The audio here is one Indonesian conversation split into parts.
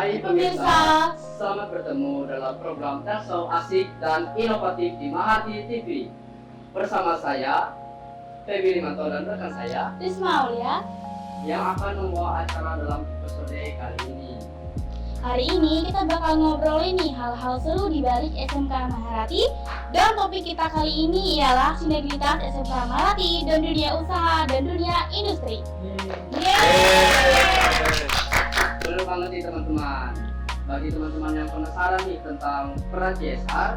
Hai pemirsa, selamat bertemu dalam program Talkshow asik dan inovatif di Mahati TV. Bersama saya, Feby Limanto dan rekan saya, Risma Aulia, yang akan membawa acara dalam episode kali ini. hari ini kita bakal ngobrolin nih hal-hal seru di balik SMK Maharati. Dan topik kita kali ini ialah sinergitas SMK Maharati dan dunia usaha dan dunia industri. Benar banget nih teman-teman. Bagi teman-teman yang penasaran nih tentang peran CSR,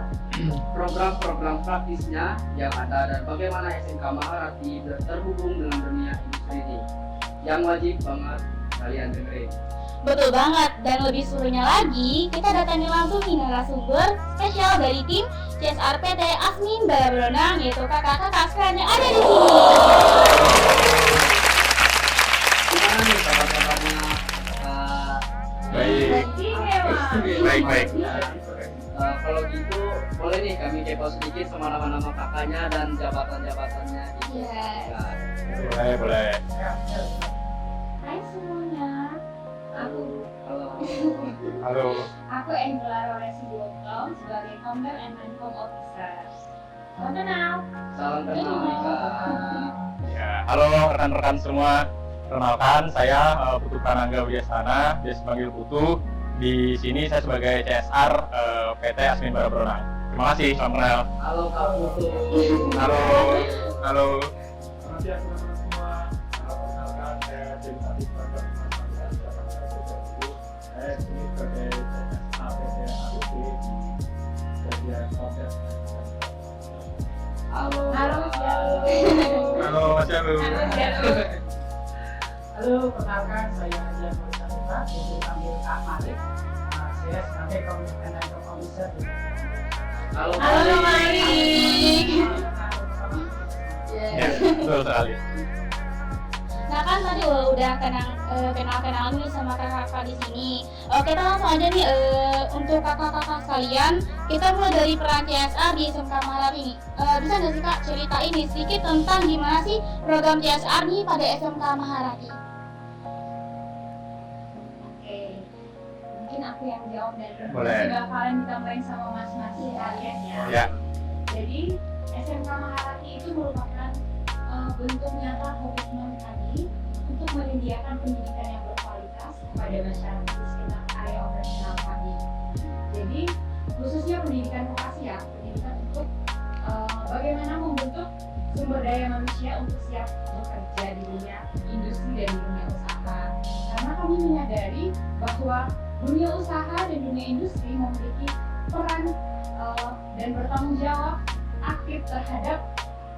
program-program praktisnya yang ada dan bagaimana SMK Maharati terhubung dengan dunia industri ini, yang wajib banget kalian dengerin. Betul banget, dan lebih serunya lagi, kita datangi langsung nih narasumber spesial dari tim CSR PT Asmin Balabrondang, yaitu kakak-kakak sekalian yang ada di sini. Gimana nih kabar-kabarnya? Baik. Kalau gitu, boleh nih kami kepo sedikit sama nama-nama kakaknya dan jabatan-jabatannya di Iya. Boleh. Hai semuanya, Halo. aku Angela Roresi Duokom sebagai Founder and Mankom Officer. Salam kenal. Salam kenal Mika. Ya, halo rekan-rekan semua. Perkenalkan, saya Putu Pranangga Widyasana, biasa dipanggil Putu. Di sini saya sebagai CSR PT Asmin Balabrondang. Terima kasih, salam kenal. Halo Kak Putu. Halo. Selamat siang teman-teman semua. Perkenalkan, saya James Adit, Bapak Pembangunan Jakarta Sosial. Saya di sini sebagai APT APT di bagian proses. Halo. Halo, Halo, Mas Yalu. Halo, perkenalkan saya Azian Mursafita, biasa dipanggil Kak Malik. Saya sebagai Komunikasi dan Officer di Halo Malik. Ya, betul sekali. Nah kan tadi udah kenal-kenal nih sama kakak-kakak di sini. Kita langsung aja nih untuk kakak-kakak sekalian. Kita mulai dari peran CSR di SMK Maharati ini. Bisa nggak sih Kak ceritain nih sedikit tentang gimana sih program CSR nih pada SMK Maharati? Oke, mungkin aku yang jawab dan Boleh. bakalan ditambahin sama masing-masing kalian ya. Ya. Jadi SMK Maharati itu merupakan bentuk nyata komitmen kami untuk menyediakan pendidikan yang berkualitas kepada masyarakat di sekitar area operasional kami. Jadi khususnya pendidikan vokasi ya, pendidikan untuk bagaimana membentuk sumber daya manusia untuk siap bekerja di dunia industri dan di dunia usaha. Karena kami menyadari bahwa dunia usaha dan dunia industri memiliki peran dan bertanggung jawab aktif terhadap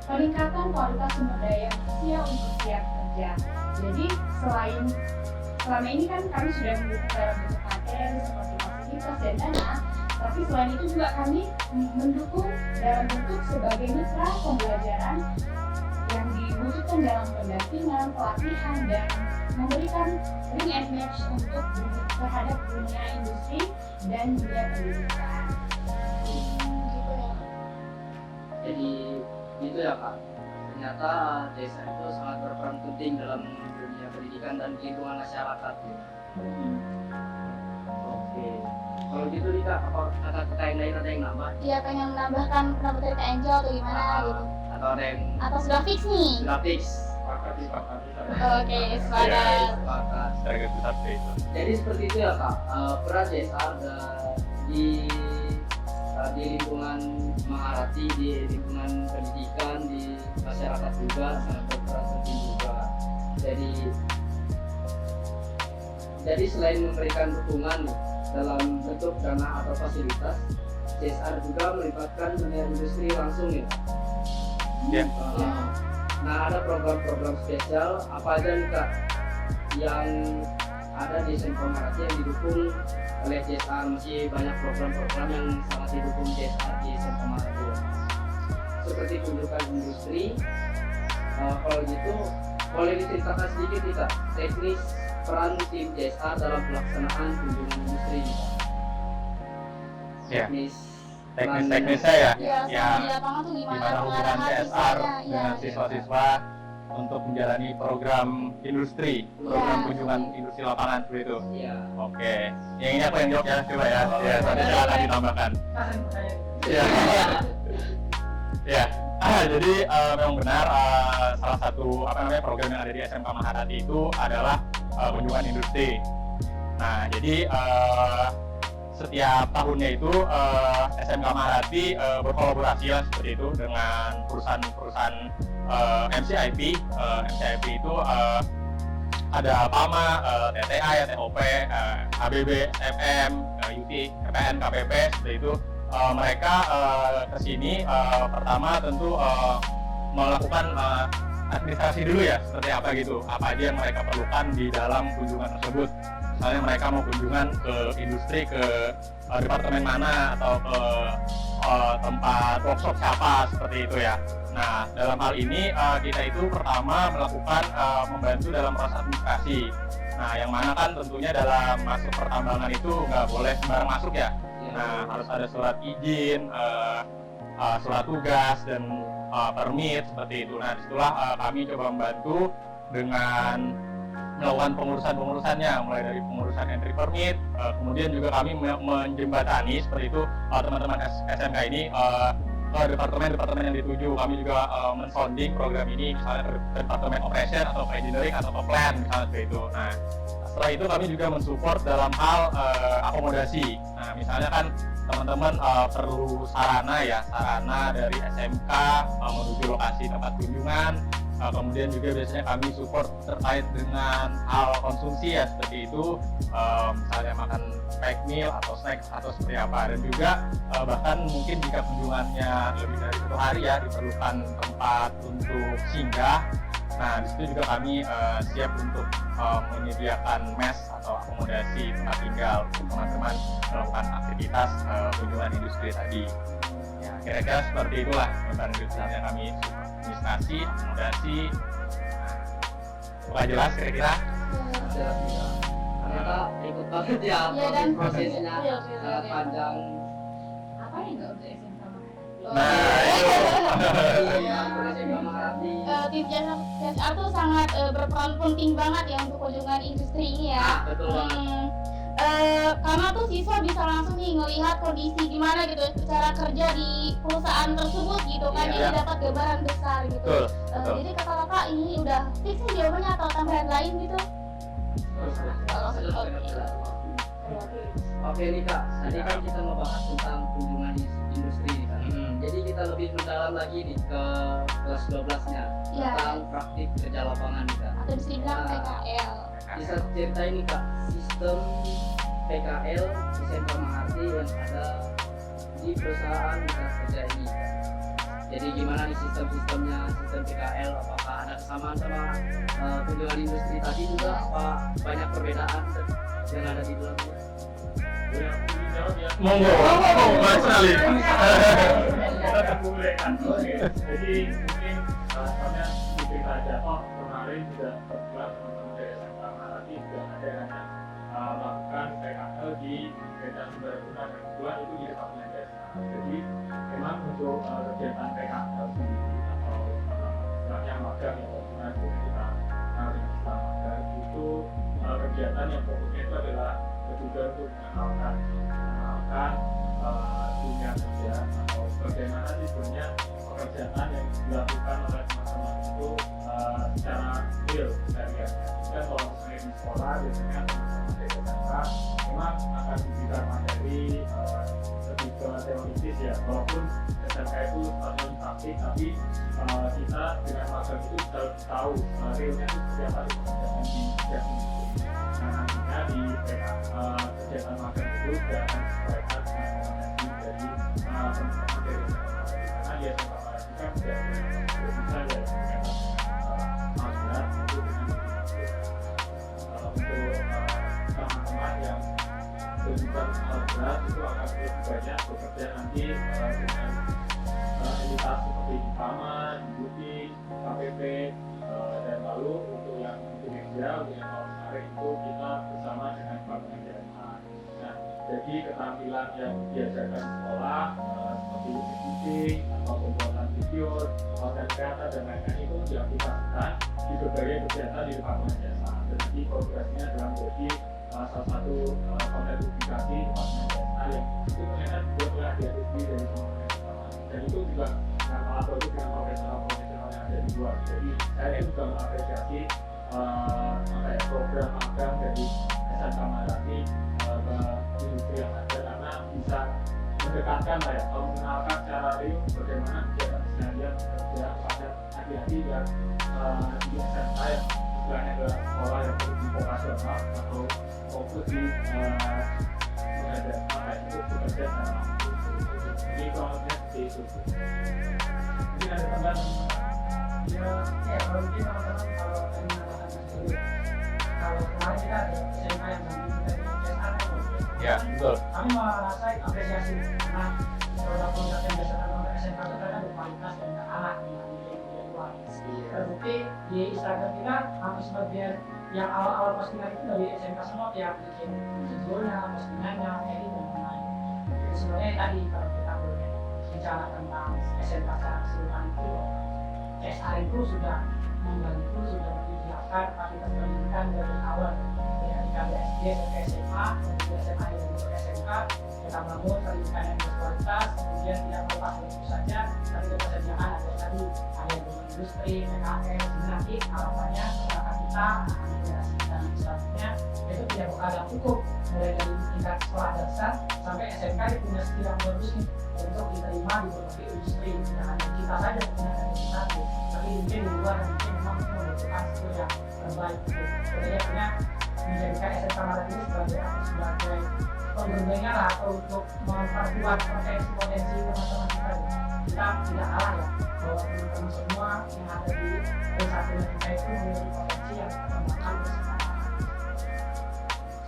peningkatan kualitas sumber daya manusia untuk siap kerja. Jadi selama ini kan kami sudah mendukung dalam bentuk materi seperti fasilitas dan dana, tapi selain itu juga kami mendukung dalam bentuk sebagai mitra pembelajaran yang diwujudkan dalam pendampingan, pelatihan, dan memberikan ring and match untuk terhadap dunia industri dan dunia pendidikan. Gitu ya. Jadi gitu ya Kak. Ternyata desa itu sangat berperan penting dalam dunia pendidikan dan lingkungan masyarakat. Ya. Oke. Kalau gitu nih Kak, apa kakak yang lain ada yang nambah? Iya pengen menambahkan pendapat dari Kak Angel atau gimana gitu? Atau ada yang Atau sudah fix nih? sudah fix? Oke, sepakat. Sepakat. Target besar itu. Jadi seperti itu ya Kak, peran CSR di lingkungan Maharati, di lingkungan pendidikan, di masyarakat juga sangat berperan penting juga. Jadi selain memberikan dukungan dalam bentuk dana atau fasilitas, CSR juga melibatkan dunia industri langsung ya. Ya. Nah ada program-program spesial apa aja nih Kak yang ada di SMK Maharati yang didukung oleh CSR? Masih banyak program-program yang sangat didukung CSR di SMK Maharati ya. Seperti kunjungan industri. Kalau gitu boleh diceritakan sedikit nih Kak teknis peran tim CSR dalam pelaksanaan kunjungan industri nih, Kak. Ya. Teknisnya Teknisnya ya. Iya, Ya. sama di lapangan tuh gimana Gimana hubungan pengarahan CSR siswanya? Iya. dengan siswa-siswa untuk menjalani program industri, program Iya. kunjungan industri lapangan seperti itu. Iya. Oke, yang ini aku yang jawab ya, coba ya. Ya, nanti silakan ditambahkan. Ya. Ya. Jadi memang benar salah satu program yang ada di SMK Maharati itu adalah kunjungan industri. Nah, jadi setiap tahunnya itu SMK Maharati berkolaborasi lah seperti itu dengan perusahaan-perusahaan MCIP. MCIP itu ada PAMA, TTA, TOP, HBB, FM, UT, KPN, KPP seperti itu. Mereka kesini pertama tentu melakukan administrasi dulu ya, seperti apa gitu, apa aja yang mereka perlukan di dalam kunjungan tersebut. Misalnya mereka mau kunjungan ke industri, ke departemen mana, atau ke tempat workshop siapa, seperti itu ya. Nah, dalam hal ini kita itu pertama melakukan membantu dalam proses administrasi. Nah, yang mana kan tentunya dalam masuk pertambangan itu nggak boleh sembarang masuk ya. Nah, harus ada surat izin, surat tugas, dan permit seperti itu. Nah, disitulah kami coba membantu dengan melakukan pengurusannya, mulai dari pengurusan entry permit, kemudian juga kami menjembatani seperti itu teman-teman SMK ini ke departemen-departemen yang dituju. Kami juga mensounding program ini misalnya ke departemen operation atau ke engineering atau ke plan misalnya seperti itu. Nah, setelah itu kami juga mensupport dalam hal akomodasi. Nah, misalnya kan teman-teman perlu sarana dari SMK menuju lokasi tempat kunjungan. Kemudian juga biasanya kami support terkait dengan hal konsumsi ya, seperti itu, misalnya makan pack meal atau snack atau seperti apa. Dan juga bahkan mungkin jika kunjungannya lebih dari 1 hari ya, diperlukan tempat untuk singgah. Nah, disitu juga kami siap untuk menyediakan mes atau akomodasi tempat tinggal untuk teman-teman melakukan aktivitas kunjungan industri tadi. Ya, kira-kira seperti itulah gambaran besarnya kami administrasi, akomodasi. Nah, jelas kira-kira? Jelas juga. Ternyata ikut banget ya, Iya, dan prosesnya iya, sangat panjang. Apa yang nggak untuk SMK Maharati? Nah, itu. Iya, SMK Maharati. Tim CSR tuh sangat berperan penting banget ya untuk kunjungan industri ini ya. Betul banget. Karena tuh siswa bisa langsung nih ngelihat kondisi gimana gitu cara kerja di perusahaan tersebut gitu kan, Iya. jadi dapat gambaran besar gitu. Betul, betul. Jadi kakak-kakak ini udah fix nih jawabannya atau tambahan lain gitu? Oke nih Kak, tadi kan kita ngebahas tentang kunjungan industri nih Kak. Jadi kita lebih mendalam lagi nih ke kelas 12-nya Iya. tentang praktik kerja lapangan nih Kak. Atau bisa dibilang PKL. Bisa ceritain nih Kak, sistem PKL SMK Maharati yang ada di perusahaan mitra kerja ini Kak. Jadi gimana nih sistem-sistemnya, sistem PKL, apakah ada kesamaan sama kunjungan industri tadi juga, apa banyak perbedaan yang ada di dalamnya? Ya, ini jawab ya. Monggo, baik sekali. Kita terbolehkan. Oke. Jadi mungkin soalnya cerita aja. Oh, kemarin juga kebetulan teman-teman dari SMK Maharati juga ada yang melakukan PKL di Kereta Sumber Guna, dan kebetulan itu di Departemen Desa. Jadi memang untuk kegiatan PKL sendiri atau istilahnya magang yang benar kita dengan istilah magang itu kegiatan yang fokusnya itu adalah juga untuk mengenalkan dunia kerja atau bagaimana sih sebenarnya pekerjaan yang dilakukan oleh teman-teman itu secara real keseharian. Dan kalau misalnya di sekolah biasanya teman-teman dari SMK memang akan diberikan materi lebih ke teoritis ya, walaupun SMK itu stadion praktik, tapi kita dengan magang itu bisa lebih tahu realnya itu seperti apa di pekerjaan di setiap industri. Nah, nantinya di kegiatan magang itu juga akan disesuaikan dengan rekomendasi dari teman-teman dari SMK karena di SMK kan sudah bisa ya berkaitan dengan magang itu dengan untuk teman-teman yang berjuang berat itu akan lebih banyak bekerja nanti dengan entitas seperti PAMA, butik, KPP, dan lalu untuk yang kinerja, untuk yang itu kita bersama dengan Bank Negara. Nah, Jadi keterampilan yang diajarkan di sekolah seperti editing atau pembuatan video, konten kreator dan lain-lain itu diaplikasikan di berbagai kegiatan di Departemen CSA. Jadi progresnya adalah menjadi salah satu konten publikasi di Departemen CSA yang itu ternyata juga telah diadopsi dari teman-teman. Dan itu juga dengan kalah produk dengan profesional-profesional yang ada di luar. Jadi saya juga mengapresiasi program magang dari SMK Maharati ke industri yang ada karena bisa mendekatkan atau mengenalkan secara real bagaimana kegiatan seharian kerja pada adik-adik dan di SMK yang istilahnya adalah sekolah yang lebih vokasional atau fokus di mengajarkan untuk bekerja secara langsung. Jadi prosesnya seperti itu. Mungkin ada tambahan? Ya kalau mungkin teman-teman kalau tadi mengatakan kalau kemarin kita ada SMK yang kita di CSR Ya, betul. kami merasa apresiasi karena produk-produk yang dihasilkan oleh SMK itu ternyata berkualitas dan anak yang luar. Terbukti di Instagram kita hampir sebagian yang awal-awal postingan itu dari SMK semua yang bikin videonya, postingannya, edit dan lain-lain. Jadi sebenarnya tadi kalau kita boleh bicara tentang SMK secara keseluruhan itu CSR itu sudah membantu, sudah menyediakan fasilitas pendidikan dari awal dari KBSD sampai SMA, kemudian SMA dan juga SMK kita bangun pendidikan yang berkualitas, kemudian tidak melepas dari itu saja, tapi ketersediaan ada tadi ada di industri, PKS, nanti harapannya masyarakat kita, generasi kita dan selanjutnya itu tidak bakal cukup mulai dari tingkat sekolah dasar sampai SMK itu punya skill yang bagus nih untuk diterima di berbagai industri, tidak hanya kita saja punya dari kita tapi mungkin di luar dan mungkin memang itu membutuhkan skill yang terbaik gitu. Jadi akhirnya menjadikan SMK Maharati ini sebagai pemberbengan lah atau untuk memperkuat potensi teman-teman kita. Kita tidak kalah ya bahwa teman-teman semua yang ada di satu kita itu memiliki potensi yang kembangkan bersama.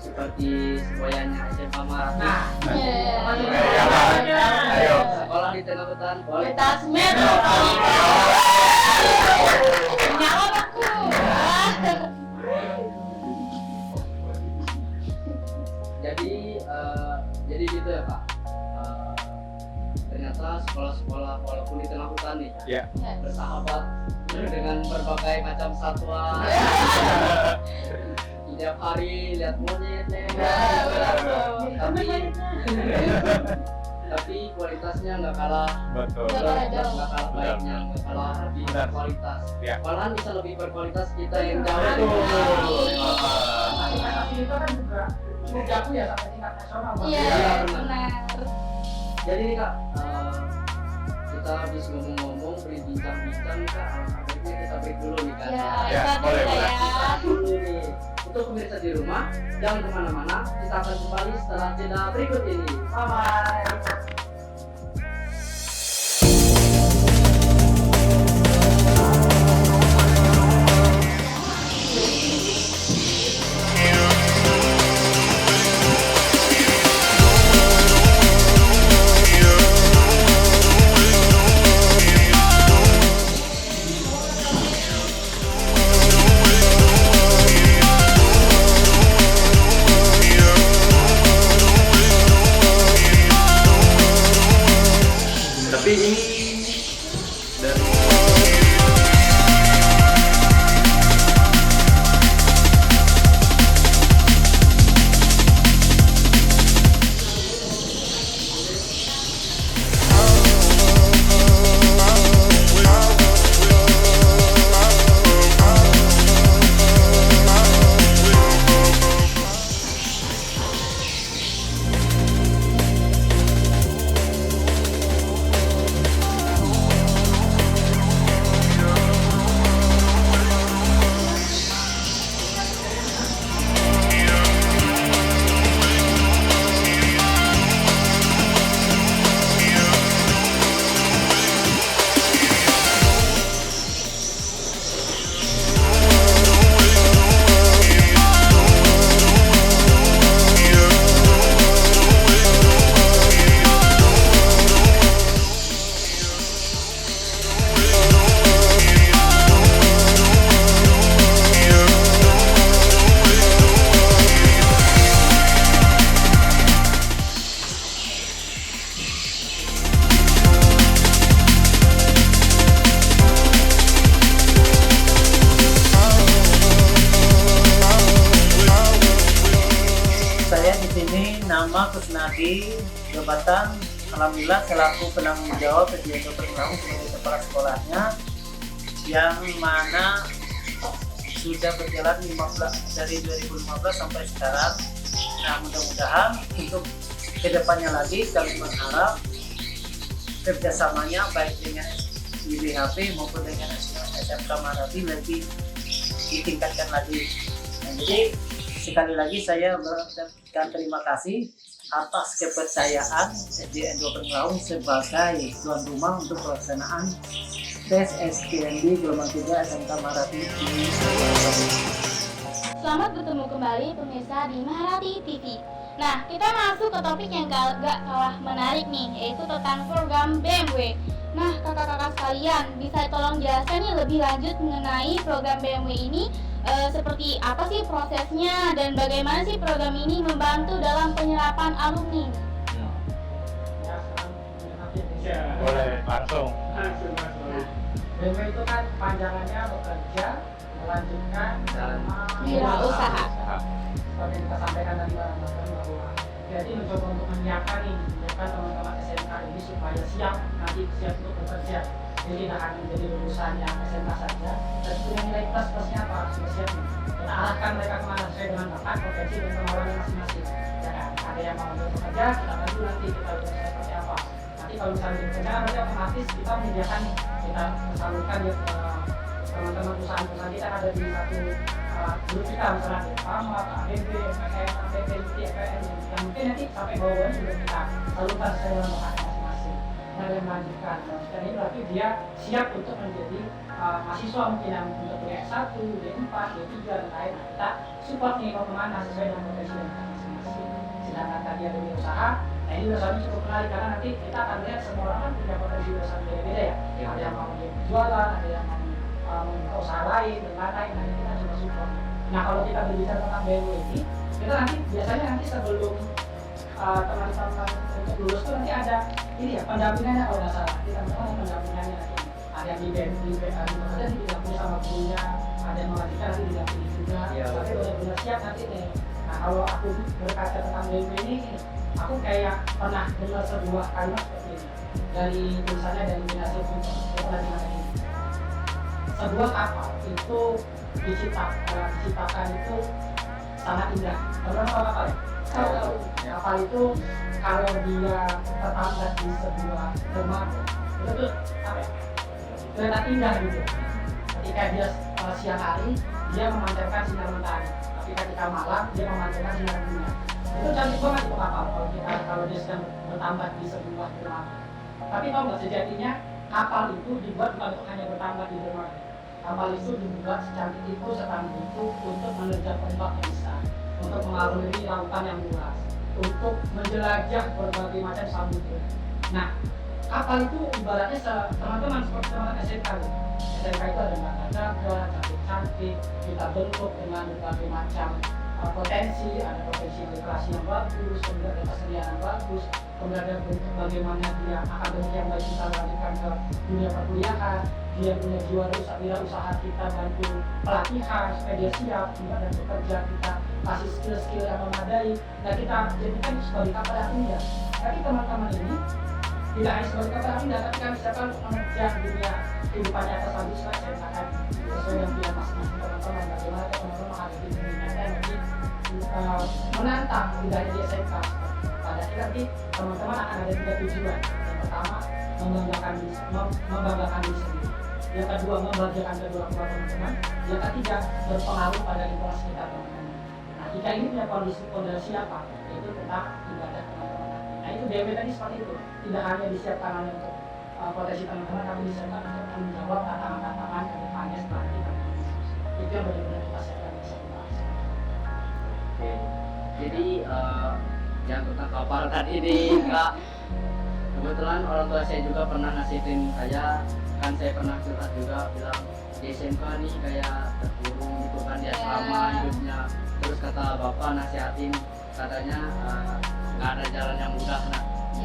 Seperti semboyannya SMK Maharati. Nah, Ayo. Sekolah di tengah hutan, Kualitas metro. Nyawa aku. Jadi gitu ya Pak. Ternyata sekolah-sekolah walaupun di tengah hutan nih Ya. bersahabat dengan berbagai macam satwa. Tiap hari lihat monyet nih. Tapi kualitasnya nggak kalah. Betul. Nggak kalah baiknya, nggak kalah lebih Benar. berkualitas. Ya. Malahan bisa lebih berkualitas kita yang jauh. prestasi itu kan juga cukup jago ya sampai tingkat nasional. Bang. Iya, benar. Jadi nih Kak, kita habis ngomong-ngomong, berbincang-bincang nih Kak, alhamdulillah kita break dulu nih Kak. Ya, Ya, itu boleh, dulu boleh. ya. Dulu nih. Untuk pemirsa di rumah, jangan kemana-mana, kita akan kembali setelah jeda berikut ini. Bye-bye. nama Kusnadi, jabatan alhamdulillah selaku penanggung jawab Sediando Perkelaung sebagai kepala sekolahnya, yang mana sudah berjalan dari 2015 sampai sekarang. Nah, mudah-mudahan untuk kedepannya lagi kami berharap kerjasamanya baik dengan IBHP maupun dengan SMK Maharati lebih ditingkatkan lagi. Nah, jadi sekali lagi saya mengucapkan terima kasih atas kepercayaan Sediando Perkelaung sebagai tuan rumah untuk pelaksanaan tes SKMD gelombang 3 SMK Maharati di Selamat bertemu kembali pemirsa di Maharati TV. Nah, kita masuk ke topik yang gak kalah menarik nih, yaitu tentang program BMW. Nah, kakak-kakak sekalian, bisa tolong jelaskan nih lebih lanjut mengenai program BMW ini, seperti apa sih prosesnya dan bagaimana sih program ini membantu dalam penyerapan alumni? Boleh langsung. BMW itu kan panjangannya bekerja, melanjutkan Wirausaha. seperti kita sampaikan tadi bahwa jadi mencoba untuk menyiapkan teman-teman SMK ini supaya siap untuk bekerja. Jadi tidak hanya menjadi lulusan yang SMK saja, tapi punya nilai plus-plusnya apa sudah siap. Kita arahkan mereka kemana sesuai dengan bakat, potensi dan kemauannya masing-masing. Ya kan? Ada yang mau untuk bekerja, kita bantu nanti kita bekerja seperti apa. Nanti kalau misalnya di bekerja, nanti otomatis kita menyediakan kita salurkan ya ke teman-teman perusahaan-perusahaan kita ada di satu grup kita, misalnya ada PAMA, ABB, MPM, ABB, EPN, yang mungkin nanti sampai bawah juga kita salurkan sesuai dengan bakat masing-masing. Nah, yang melanjutkan, dan ini berarti dia siap untuk menjadi mahasiswa mungkin yang untuk D1, D4, D3 dan lain. Nah, kita support nih mau kemana sesuai dengan potensi dan bakat masing-masing. Sedangkan tadi ada usaha, nah ini usahanya cukup menarik karena nanti kita akan lihat semua orang kan punya potensi usaha beda-beda ya. Ada yang mau menjadi jualan, ada yang mau membuka usaha lain dan lain-lain. Nah, ini kita coba support. Nah, kalau kita berbicara tentang BMW ini, kita nanti biasanya sebelum teman-teman untuk lulus tuh nanti ada ini ya pendampingannya kalau nggak salah. Kita teman pendampingannya nanti ada yang di bekerja didampingi sama gurunya, ada yang mengajarkan nanti didampingi juga. Tapi benar-benar siap nanti nih. Nah, kalau aku berkaca tentang BMW ini, aku kayak pernah dengar sebuah kalimat seperti ini dari tulisannya dari Binasa Punto. Pernah dengar ini. Sebuah kapal itu diciptakan itu sangat indah. Pernah tahu kapal ya? Tahu. Kapal itu kalau dia tertambat di sebuah dermaga itu tuh apa ya? Kelihatan indah gitu. Ketika dia siang hari dia memancarkan sinar matahari, tapi ketika malam dia memancarkan sinar bulan. Itu cantik banget itu kapal kalau dia sedang bertambat di sebuah dermaga. Tapi tahu nggak sejatinya kapal itu dibuat bukan untuk hanya bertambat di dermaga. Kapal itu dibuat secantik itu, setangguh itu untuk menerjang ombak yang besar, untuk mengarungi lautan yang luas, untuk menjelajah berbagai macam samudera. Nah, kapal itu ibaratnya teman-teman seperti teman SMK. SMK itu ada naga-naga, cantik-cantik, kita bentuk dengan berbagai macam potensi, ada potensi literasi yang bagus, kemudian ada kesenian yang bagus, kemudian ada bentuk bagaimana dia akan bentuk yang baik kita lanjutkan ke dunia perkuliahan. Dia punya jiwa usaha kita bantu pelatihan supaya dia siap juga dan bekerja, kita kasih skill-skill yang memadai. Nah, kita jadikan sebagai kapal yang indah. Tapi teman-teman ini tidak hanya sebagai kapal yang indah, tapi kami siapkan untuk mengejar dunia kehidupan nyata selanjutnya. Saya akan sesuai dengan pilihan masing-masing teman-teman. Bagaimana teman-teman menghadapi dunia nyata yang lebih menantang, tidak hanya di SMK. Pada akhirnya nanti teman-teman akan ada 3 tujuan. Yang pertama, membanggakan diri sendiri. Yang kedua, membahagiakan kedua keluarga teman-teman. Yang ketiga, berpengaruh pada lingkungan sekitar teman-teman. Nah, jika ini punya fondasi apa? Yaitu tentang ibadah teman-teman. Nah, itu BMW tadi seperti itu. Tidak hanya disiapkan hanya untuk potensi teman-teman, tapi disiapkan untuk menjawab tantangan-tantangan ke depannya setelah kita. Itu yang benar-benar kita siapkan bisa dibahas. Oke. Jadi yang tentang kapal tadi nih Kak, kebetulan orang tua saya juga pernah ngasih training kan saya pernah curhat juga bilang di SMK nih kayak terkurung gitu kan di asrama hidupnya. Terus kata bapak nasihatin katanya nggak ada jalan yang mudah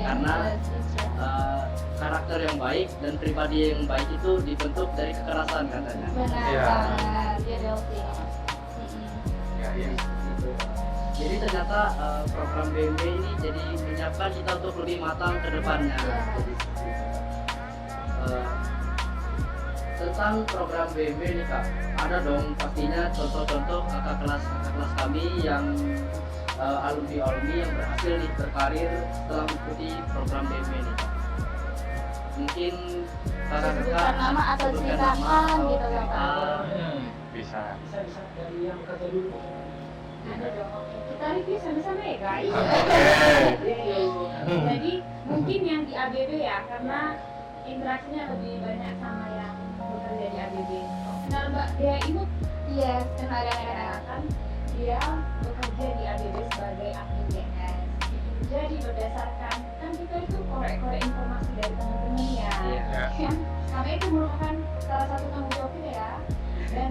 karena karakter yang baik dan pribadi yang baik itu dibentuk dari kekerasan katanya. Benar banget, ya Delvi. Ya, iya. Gitu. Jadi ternyata program BMB ini jadi menyiapkan kita untuk lebih matang ke depannya. Jadi, tentang program BMB nih Kak, ada dong pastinya contoh-contoh kakak kelas kami yang alumni yang berhasil nih berkarir setelah mengikuti program BMB ini Kak. Mungkin Sebutkan nama atau ceritakan gitu loh Kak. Bisa. Bisa dari yang kerja dulu. Ada dong. Kita review sama-sama ya guys. Oke. Jadi mungkin yang di ABB ya, karena interaksinya lebih banyak sama yang bekerja di ABB. Kenal Mbak Dea Ibu? Iya, kenal Kan dia bekerja di ABB sebagai admin DNS. Jadi berdasarkan kan kita itu korek-korek informasi dari teman-teman ya. Ya. Kan kami itu merupakan salah satu tanggung jawab kita ya. Dan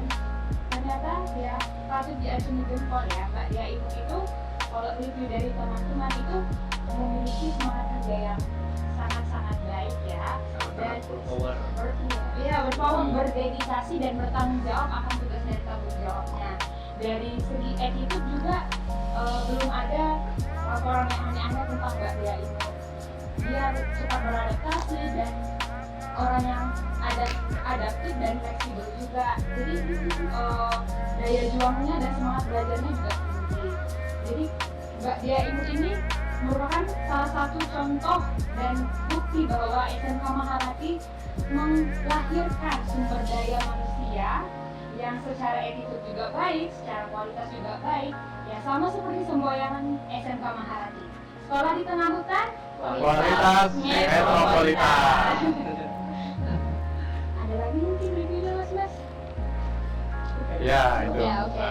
ternyata ya patut diacungi jempol ya Mbak Dea Ibu itu kalau review dari teman-teman itu memiliki semangat kerja yang sangat-sangat baik ya. Dan berpower, berdedikasi dan bertanggung jawab akan tugas dan tanggung jawabnya. Dari segi attitude juga belum ada laporan yang aneh-aneh tentang Mbak Dea Ibu. Dia cepat beradaptasi dan orang yang adaptif dan fleksibel juga. Jadi daya juangnya dan semangat belajarnya juga tinggi. Jadi Mbak Dea Ibu ini merupakan salah satu contoh dan bukti bahwa SMK Maharati melahirkan sumber daya manusia yang secara attitude juga baik, secara kualitas juga baik, ya sama seperti semboyangan SMK Maharati. Sekolah di tengah hutan, Kualitas metropolitan. ada lagi mungkin reviewnya mas? Ya, itu. Ya, oke.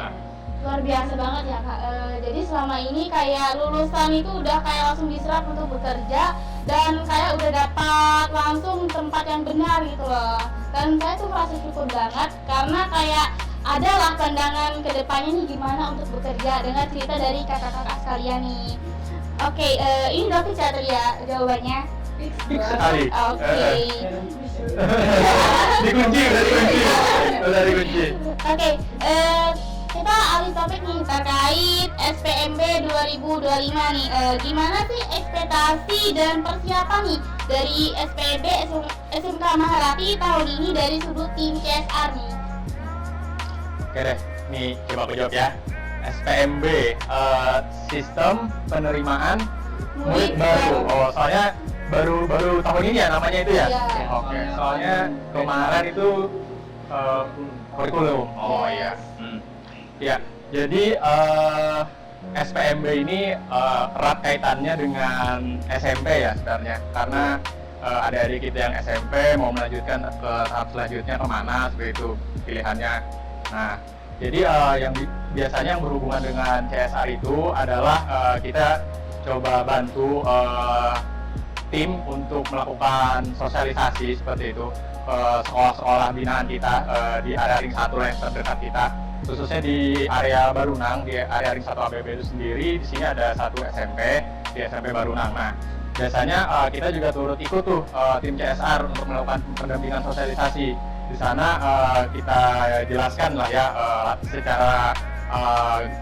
Luar biasa banget ya Kak. Jadi selama ini kayak lulusan itu udah kayak langsung diserap untuk bekerja dan kayak udah dapat langsung tempat yang benar gitu loh. Dan saya tuh merasa syukur banget karena kayak adalah pandangan kedepannya nih gimana untuk bekerja dengan cerita dari kakak-kakak sekalian nih. Oke, ini udah catat ya jawabannya. Fix sekali. Oke. Dikunci, udah dikunci. Oke, kita alih topik nih terkait SPMB 2025 nih. Gimana sih ekspektasi dan persiapan nih dari SPMB SMK Maharati tahun ini dari sudut tim CSR nih? Oke deh, nih coba aku jawab ya. SPMB, sistem penerimaan murid baru. Oh, soalnya baru tahun ini ya namanya itu ya? Iya. Oke, soalnya kemarin itu kurikulum. Oh iya. Ya, jadi SPMB ini erat kaitannya dengan SMP ya sebenarnya, karena adik-adik kita yang SMP mau melanjutkan ke tahap selanjutnya kemana seperti itu pilihannya. Nah, jadi biasanya yang berhubungan dengan CSR itu adalah kita coba bantu tim untuk melakukan sosialisasi seperti itu ke sekolah-sekolah binaan kita di area ring 1 yang terdekat kita, khususnya di area Barunang, di area ring 1 ABB itu sendiri. Di sini ada satu SMP di SMP Barunang. Nah, biasanya kita juga turut ikut tuh tim CSR untuk melakukan pendampingan sosialisasi. Di sana kita jelaskan lah ya secara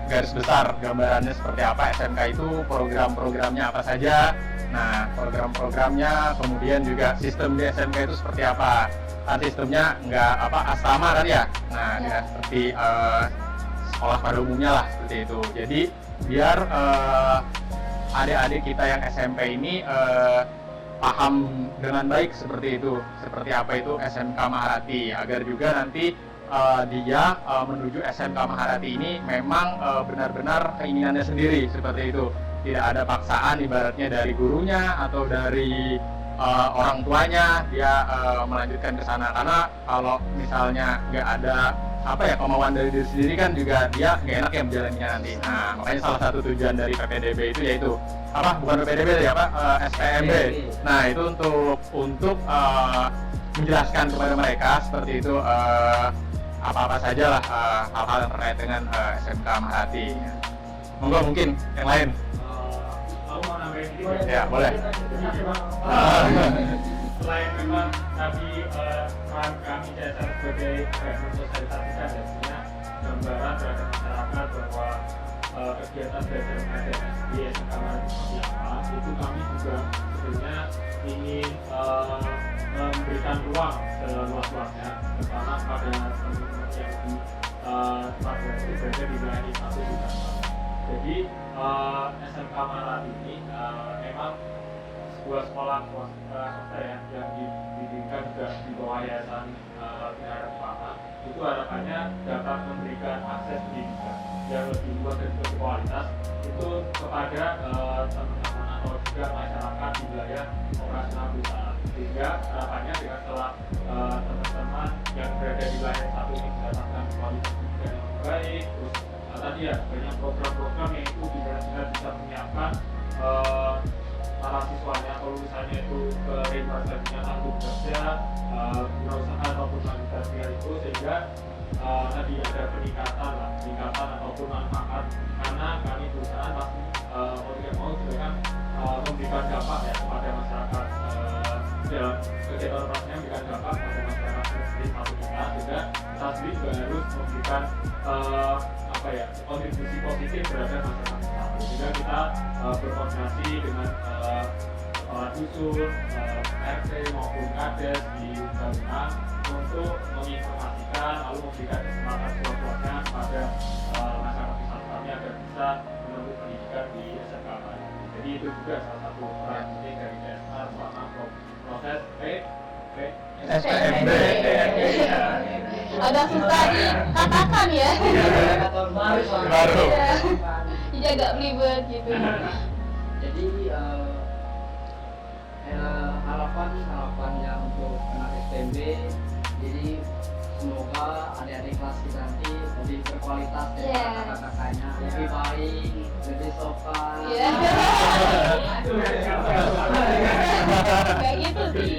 garis besar gambarannya seperti apa SMK itu, program-programnya apa saja. Nah, program-programnya, kemudian juga sistem di SMK itu seperti apa. Kan sistemnya nggak asrama kan ya. Nah, ya seperti sekolah pada umumnya lah seperti itu. Jadi biar adik-adik kita yang SMP ini paham dengan baik seperti itu, seperti apa itu SMK Maharati, agar juga nanti dia menuju SMK Maharati ini memang benar-benar keinginannya sendiri seperti itu. Tidak ada paksaan ibaratnya dari gurunya atau dari orang tuanya dia melanjutkan ke sana, karena kalau misalnya nggak ada kemauan dari diri sendiri kan juga dia nggak enak ya menjalaninya nanti. Nah, makanya salah satu tujuan dari PPDB itu yaitu bukan PPDB SPMB. Nah, itu untuk menjelaskan kepada mereka seperti itu apa-apa saja lah hal-hal yang terkait dengan SMK Maharati. Monggo mungkin yang lain. Aku mau nambahin sedikit. Ya, boleh. Selain memang tadi peran kami CSR sebagai sosialisasi dan biasanya gambaran terhadap masyarakat bahwa kegiatan belajar mengajar di SMK Marati seperti apa, itu kami juga sebenarnya ingin memberikan ruang seluas-luasnya, terutama pada teman-teman yang di pada itu berada di wilayah satu di Jakarta. Jadi SMK Marati ini memang sebuah sekolah swasta ya, yang didirikan juga di bawah yayasan Bina Pana. Itu harapannya dapat memberikan akses pendidikan yang lebih luas dan berkualitas itu kepada teman-teman atau juga masyarakat di wilayah operasional perusahaan. Sehingga harapannya dengan setelah teman-teman yang berada di wilayah satu ini mendapatkan kualitas pendidikan yang baik, terus tadi ya banyak program-program yang itu benar-benar bisa menyiapkan para siswanya atau lulusannya itu ke representasinya langsung bekerja, berusaha ataupun lanjutan kuliah itu, sehingga tadi ada peningkatan ataupun manfaat, karena kami perusahaan pasti mau tidak mau juga kan memberikan dampak ya kepada masyarakat dalam kegiatan operasinya, memberikan dampak kepada masyarakat sendiri satu kita, juga kita sendiri juga harus memberikan kontribusi positif terhadap masyarakat kita. Sehingga kita berkoordinasi dengan kepala dusun, RT maupun kades di undang-undang untuk menginformasikan lalu memberikan kesempatan seluas-luasnya kepada masyarakat wisata kami agar bisa menempuh pendidikan di SMK Marati. Jadi itu juga salah satu peran penting dari CSR selama proses SPMB. Agak susah dikatakan ya. Baru. Jadi agak belibet gitu. Jadi harapannya untuk anak SPMB, jadi semoga adik-adik kelas kita nanti lebih berkualitas dari kakak-kakaknya, lebih baik, lebih sopan. Iya. Kayak gitu sih.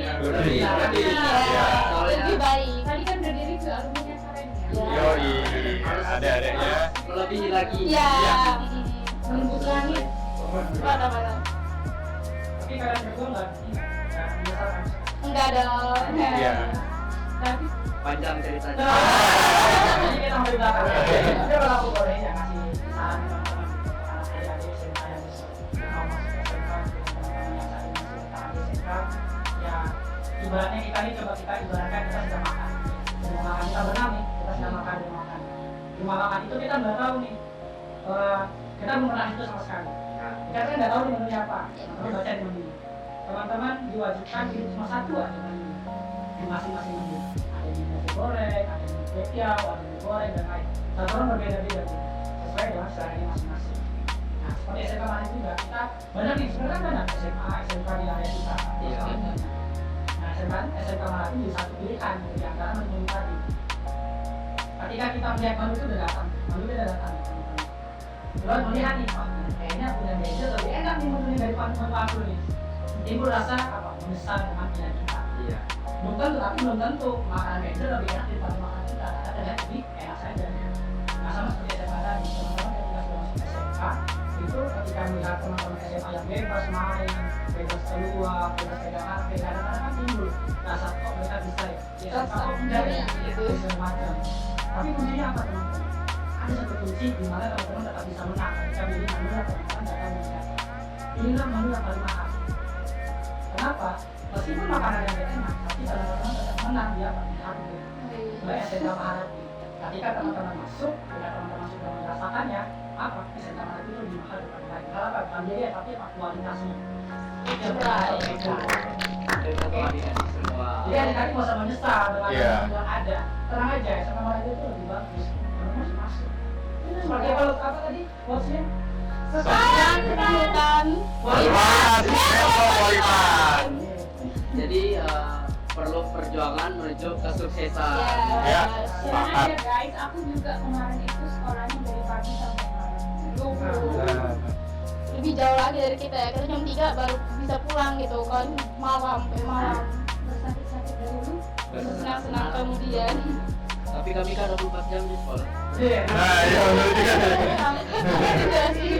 Lebih baik. Tadi kan berdiri ke alumni keren ya. Yoi, ada-adanya. Lebih lagi. Iya. Menembus langit. Mana-mana. Tapi kalian berdua nggak menyesal? Enggak dong. Iya. Tapi Panjang ceritanya. Jadi kita mau di belakang. Tapi kalau aku boleh ya kasih saran ke teman-teman anak adik SMK yang mau masuk SMK, teman-teman yang saat ini masih bertahan di SMK, ya ibaratnya kita ini coba kita ibaratkan kita sedang makan. Sedang makan kita berenam nih, kita sedang makan di makan. Di makan itu kita nggak tahu nih, kita belum pernah itu sama sekali. Kita kan nggak tahu nih menunya apa. Teman-teman baca di menu. Teman-teman diwajibkan kirim cuma satu aja menu di masing-masing menu. Ada yang nasi goreng, ada yang kue tiaw, ada yang goreng dan lain. Satu orang berbeda-beda sesuai dengan seleranya masing-masing. Nah, seperti SMK Marati juga kita banyak nih, sebenarnya banyak SMA, SMK di area kita. Iya. Nah, SMK Marati di satu pilihan di antara menu tadi. Ketika kita melihat menu itu udah datang, Tuhan melihat nih, oh, kayaknya punya meja lebih enak nih menunya daripada menu aku nih. Timbul rasa apa? Menyesal dengan pilihan kita. Iya. Belum tentu, tapi belum tentu makanan meja lebih enak daripada makanan kita. Karena lebih enak saja. Nah, sama seperti SMA tadi, teman-teman yang sudah masuk SMK itu ketika melihat teman-teman SMA yang bebas main, bebas keluar, bebas pegang HP, kadang-kadang kan timbul rasa kok mereka bisa ya. Kita kok enggak ya, gitu segala macam. Tapi kuncinya apa teman-teman? Ada satu kunci di mana teman-teman tetap bisa menang. Ketika pilih menu yang teman-teman datang melihat. Pilihlah menu yang paling mahal. Kenapa? Meskipun makanan yang enak, tapi teman-teman tetap menang dia paling harga. Oleh SMK Marati. Ketika teman-teman masuk, ketika teman-teman sudah merasakannya, apa? SMK Marati itu lebih mahal daripada lain. Kenapa? Bukan biaya, tapi apa kualitasnya. Itu Kita koordinasi semua. jadi adik-adik nggak usah menyesal dengan Iya. yang ada. Tenang aja, SMK Marati itu lebih bagus. Teman-teman masuk. Ini sebagai apa tadi? Quotes-nya? Sayang bukan. Kualitas, kualitas. Jadi perlu perjuangan menuju kesuksesan. Ya. tenang aja guys, aku juga kemarin itu sekolahnya dari pagi sampai malam. Lebih jauh lagi dari kita ya. Kita jam 3 baru bisa pulang gitu kan, malam sampai malam. Bersakit-sakit dahulu. Senang-senang kemudian. Tapi kami kan 24 jam di sekolah. Iya. Nah, iya benar juga. Iya sih.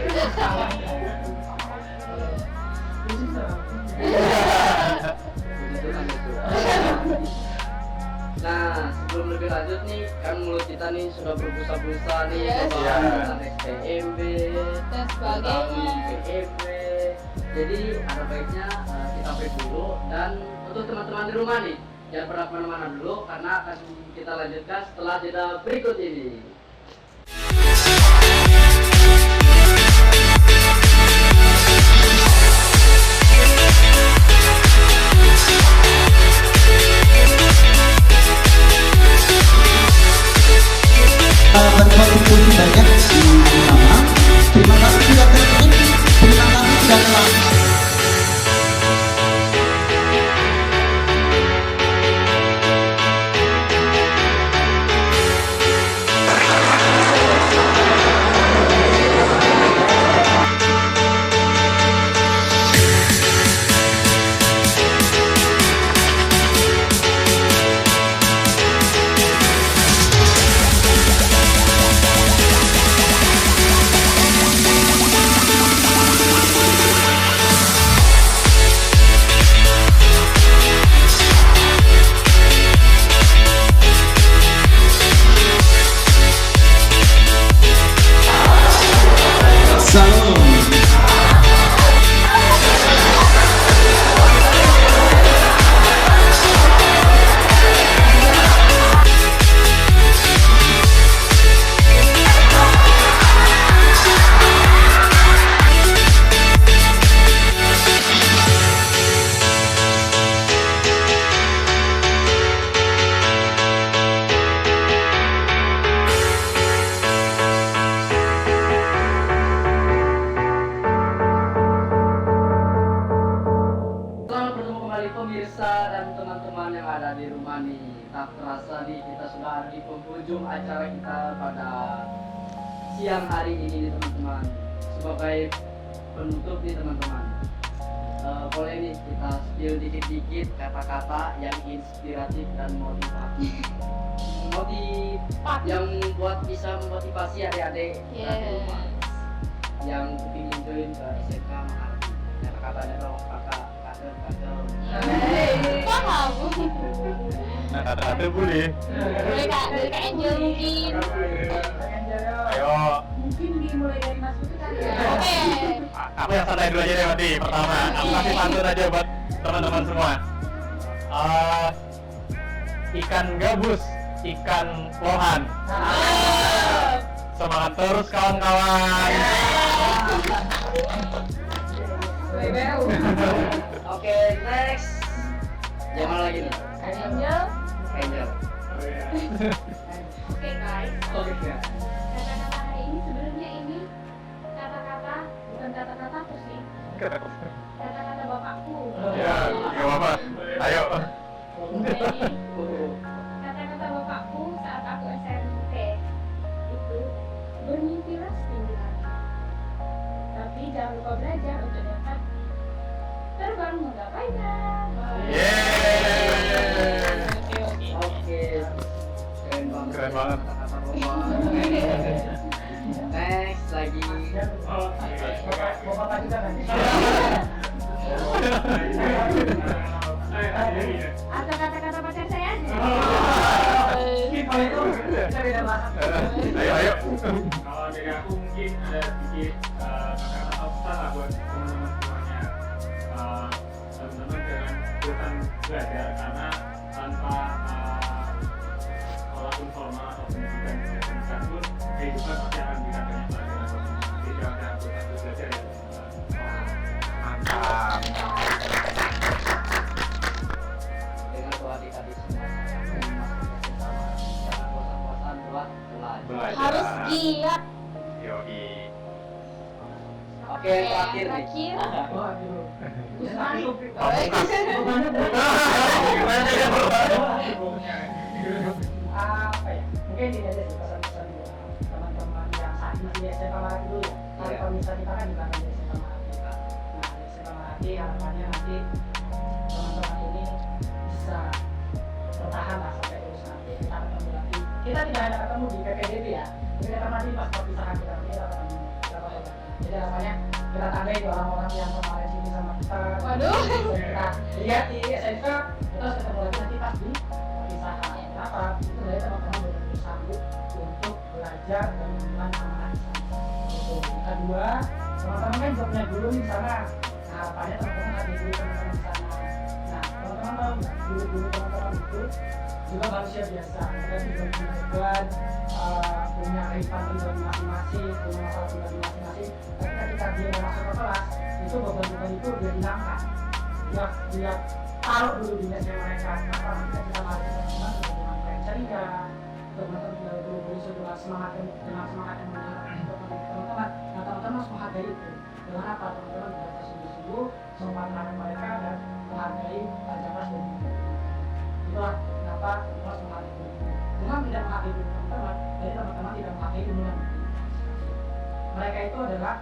Begitu kan itu. Nah, sebelum lebih lanjut nih, kan mulut kita nih sudah berbusa-busa nih Yes. bahas Iya. tentang SPMB, Dan tentang sebagainya. PMB. Jadi ada baiknya kita break dulu, dan untuk teman-teman di rumah nih jangan pernah kemana-mana dulu karena akan kita lanjutkan setelah jeda berikut ini. Berkontribusi banyak di nama. Terima kasih sudah terima. Terima kasih sudah telah. Salam. Selamat bertemu kembali pemirsa dan teman-teman yang ada di rumah nih. Tak terasa nih kita sudah ada di penghujung acara kita pada siang hari ini nih teman-teman. Sebagai penutup nih teman-teman, boleh nih kita spill dikit-dikit kata-kata yang inspiratif dan motivatif. Yang buat bisa memotivasi adik-adik di rumah yang ingin join ke SMK Maharati. Kata-katanya dong kakak. Paham. Nah, kata-kata boleh. Boleh Kak, dari Kak Angel mungkin. Ayo, Mungkin dimulai dari Mas Putu kali ya. Oke. aku yang santai dulu aja deh Mati. Pertama, aku kasih pantun aja buat teman-teman semua. Ikan gabus, ikan lohan. Semangat terus kawan-kawan. Oke, next. Yang mana lagi nih? Angel. Angel. Oke guys, Oke, ya. kata-kata hari ini sebenarnya ini kata-kata bukan kata-kata aku sih, kata-kata bapakku. Ya, nggak apa-apa. Ayo. Jadi kata-kata bapakku saat aku SMP itu bermimpilah setinggi langit, tapi jangan lupa belajar untuk dapat terbang menggapainya. Yeay. Oke. Keren banget. Keren banget. Kata-kata Bapak. Next lagi. Bapak tadi kan nanti. Atau kata-kata pacar saya aja. Kalau itu kita beda bahasa. Ayo. Kalau dari aku mungkin ada sedikit kata-kata pesan lah buat teman-teman semuanya. Teman-teman jangan bosan belajar karena tanpa sekolah informal atau pendidikan yang pendidikan pun kehidupan pasti akan bisa banyak pelajaran. Jadi jangan bosan belajar ya teman-teman. Mantap. Dengan doa adik-adik semua. Jangan bosan-bosan buat belajar. Harus giat. Yoi. Oke, terakhir nih. Terakhir. Waduh. Apa ya? Mungkin ini aja sih pesan-pesan buat teman-teman yang saat ini di SMK Maharati dulu ya. Tapi kalau misalnya kita kan di belakang di SMK Maharati. Nah, di SMK Maharati harapannya nanti teman-teman ini bisa bertahan lah sampai lulus nanti. Kita ketemu lagi. Kita tidak hanya ketemu di PPDB ya. Jadi kita nanti pas perpisahan kita nanti kita ketemu. Jadi harapannya kita tandai di orang-orang yang kemarin sini sama kita. Waduh. Kita lihat di SMK, kita harus ketemu lagi nanti pas di perpisahan. Kenapa? Itu dari teman-teman benar-benar sanggup untuk belajar dan mengenal anak di sana. Itu. Yang kedua, teman-teman kan juga punya guru di sana. Nah, harapannya teman-teman ada guru teman-teman di sana. Nah, teman-teman tahu nggak guru-guru teman-teman itu juga manusia biasa. Mereka juga punya beban, punya kehidupan pribadi masing-masing, punya masalah pribadi masing-masing. Tapi ketika dia mau masuk ke kelas, itu beban-beban itu dia hilangkan. Dia taruh dulu di meja mereka. Apa ketika kita mati teman-teman dengan kayak ceria, teman-teman juga guru-guru sudah semangat dengan semangat yang menyerang untuk mendidik teman-teman. Nah, teman-teman harus menghargai itu. Dengan apa? Teman-teman belajar sungguh-sungguh, menghormati mereka dan menghargai kerja keras dari mereka. Itulah kenapa teman-teman harus menghargai guru. Dengan tidak menghargai guru teman-teman, jadi teman-teman tidak menghargai ilmu yang penting. Mereka itu adalah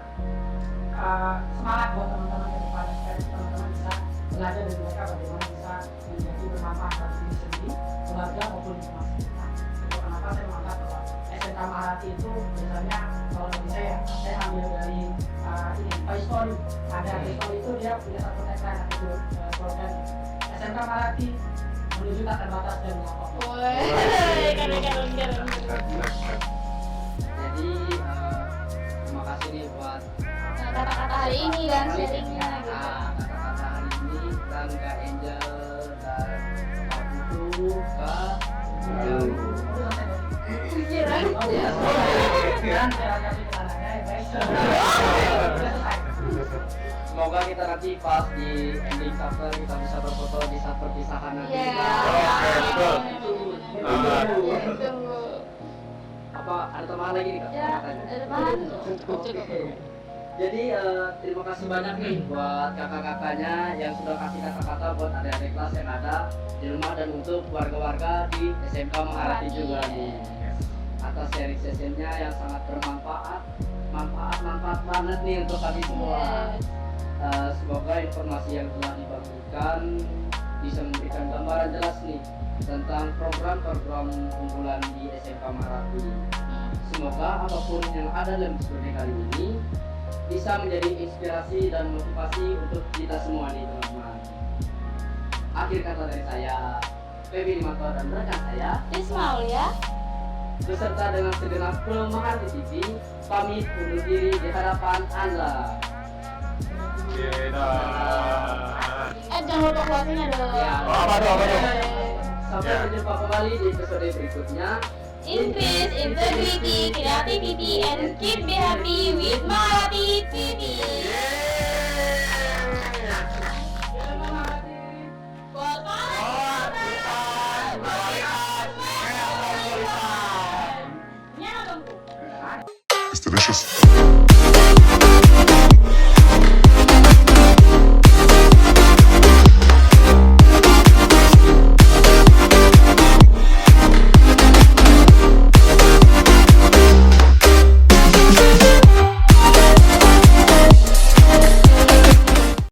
semangat buat teman-teman ke depan. Supaya teman-teman bisa belajar dari mereka bagaimana bisa menjadi bermanfaat bagi diri sendiri, keluarga maupun lingkungan sekitar. Itu kenapa saya mengangkat bahwa SMK Maharati itu biasanya kalau bagi saya ambil dari ini Toy Story. Ada Toy Story itu dia punya satu tagline atau slogan SMK Maharati menuju tak terbatas dan melampaui. Woi, keren. Jadi terima kasih nih buat Kata-kata hari ini dan sharingnya gitu. kata-kata hari ini dan Kak Angel dan Kak Putu, Kak Jauh. Pikiran. Dan saya kasih kesananya ya guys. Semoga kita nanti pas di ending chapter kita bisa berfoto di saat perpisahan nanti. Iya. Oke, betul. Tunggu. Apa ada tambahan lagi nih Kak? Ya, Katanya? ada bahan. Oke. Jadi terima kasih banyak nih buat kakak-kakaknya yang sudah kasih kata-kata buat adik-adik kelas yang ada di rumah dan untuk warga-warga di SMK Maharati juga nih atas sharing sessionnya yang sangat bermanfaat, manfaat banget nih untuk kami semua. Semoga informasi yang telah dibagikan bisa memberikan gambaran jelas nih tentang program-program unggulan di SMK Maharati. Semoga apapun yang ada dalam diskusi kali ini bisa menjadi inspirasi dan motivasi untuk kita semua nih teman-teman. Akhir kata dari saya, Feby Limanto dan rekan saya, Ismail ya. beserta dengan segenap kru Maharati TV, pamit undur diri di hadapan Anda. Jangan lupa closingnya dong. Ya. Oh, apa tuh? Sampai Ya. berjumpa kembali di episode berikutnya. Increase integrity, creativity, and keep be happy with Maharati TV. It's delicious.